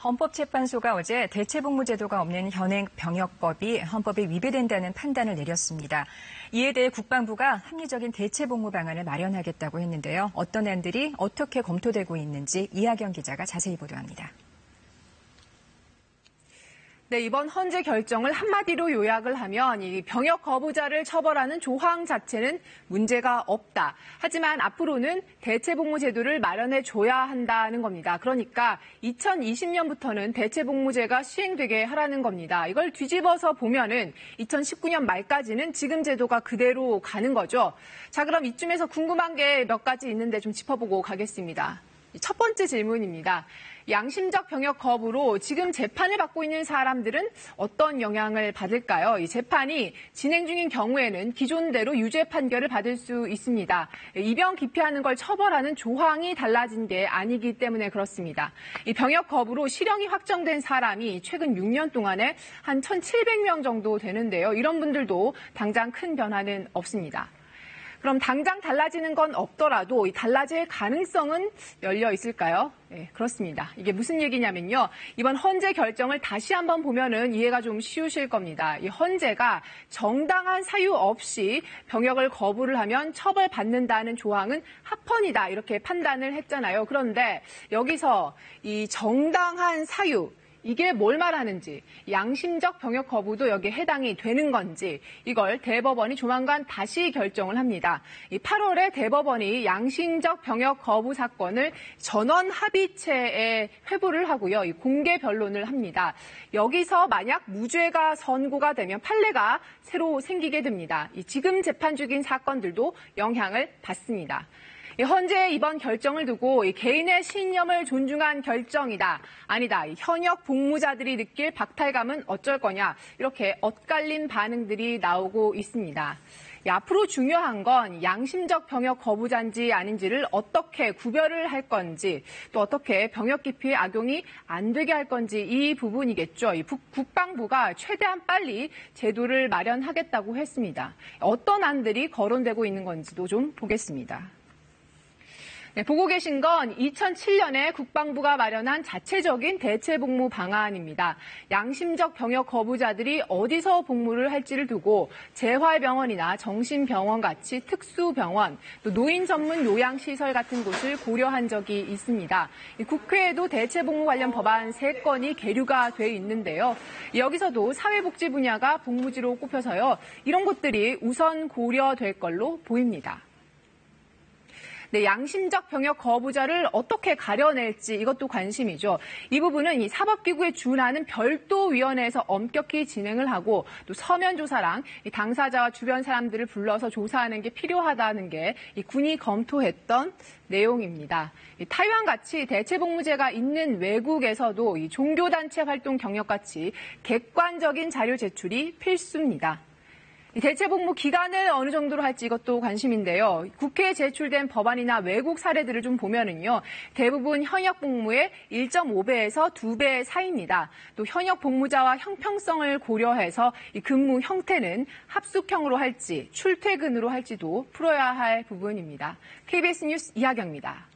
헌법재판소가 어제 대체복무제도가 없는 현행 병역법이 헌법에 위배된다는 판단을 내렸습니다. 이에 대해 국방부가 합리적인 대체복무 방안을 마련하겠다고 했는데요. 어떤 안들이 어떻게 검토되고 있는지 이하경 기자가 자세히 보도합니다. 네, 이번 헌재 결정을 한마디로 요약을 하면 이 병역 거부자를 처벌하는 조항 자체는 문제가 없다. 하지만 앞으로는 대체복무 제도를 마련해 줘야 한다는 겁니다. 그러니까 2020년부터는 대체복무제가 시행되게 하라는 겁니다. 이걸 뒤집어서 보면은 2019년 말까지는 지금 제도가 그대로 가는 거죠. 자, 그럼 이쯤에서 궁금한 게 몇 가지 있는데 좀 짚어보고 가겠습니다. 첫 번째 질문입니다. 양심적 병역 거부로 지금 재판을 받고 있는 사람들은 어떤 영향을 받을까요? 이 재판이 진행 중인 경우에는 기존대로 유죄 판결을 받을 수 있습니다. 입영 기피하는 걸 처벌하는 조항이 달라진 게 아니기 때문에 그렇습니다. 이 병역 거부로 실형이 확정된 사람이 최근 6년 동안에 한 1,700명 정도 되는데요. 이런 분들도 당장 큰 변화는 없습니다. 그럼 당장 달라지는 건 없더라도 이 달라질 가능성은 열려 있을까요? 네, 그렇습니다. 이게 무슨 얘기냐면요. 이번 헌재 결정을 다시 한번 보면은 이해가 좀 쉬우실 겁니다. 이 헌재가 정당한 사유 없이 병역을 거부를 하면 처벌받는다는 조항은 합헌이다 이렇게 판단을 했잖아요. 그런데 여기서 이 정당한 사유 이게 뭘 말하는지, 양심적 병역 거부도 여기에 해당이 되는 건지 이걸 대법원이 조만간 다시 결정을 합니다. 8월에 대법원이 양심적 병역 거부 사건을 전원 합의체에 회부를 하고요. 공개 변론을 합니다. 여기서 만약 무죄가 선고가 되면 판례가 새로 생기게 됩니다. 지금 재판 중인 사건들도 영향을 받습니다. 헌재의 이번 결정을 두고 개인의 신념을 존중한 결정이다. 아니다. 현역 복무자들이 느낄 박탈감은 어쩔 거냐. 이렇게 엇갈린 반응들이 나오고 있습니다. 앞으로 중요한 건 양심적 병역 거부자인지 아닌지를 어떻게 구별을 할 건지 또 어떻게 병역 기피 악용이 안 되게 할 건지 이 부분이겠죠. 국방부가 최대한 빨리 제도를 마련하겠다고 했습니다. 어떤 안들이 거론되고 있는 건지도 좀 보겠습니다. 네, 보고 계신 건 2007년에 국방부가 마련한 자체적인 대체복무 방안입니다. 양심적 병역 거부자들이 어디서 복무를 할지를 두고 재활병원이나 정신병원 같이 특수병원, 또 노인 전문 요양시설 같은 곳을 고려한 적이 있습니다. 국회에도 대체복무 관련 법안 3건이 계류가 돼 있는데요. 여기서도 사회복지 분야가 복무지로 꼽혀서요. 이런 곳들이 우선 고려될 걸로 보입니다. 네, 양심적 병역 거부자를 어떻게 가려낼지 이것도 관심이죠. 이 부분은 이 사법기구에 준하는 별도위원회에서 엄격히 진행을 하고 또 서면 조사랑 이 당사자와 주변 사람들을 불러서 조사하는 게 필요하다는 게 이 군이 검토했던 내용입니다. 타이완같이 대체복무제가 있는 외국에서도 이 종교단체 활동 경력같이 객관적인 자료 제출이 필수입니다. 대체복무 기간을 어느 정도로 할지 이것도 관심인데요. 국회에 제출된 법안이나 외국 사례들을 좀 보면은요. 대부분 현역 복무의 1.5배에서 2배 사이입니다. 또 현역 복무자와 형평성을 고려해서 이 근무 형태는 합숙형으로 할지 출퇴근으로 할지도 풀어야 할 부분입니다. KBS 뉴스 이하경입니다.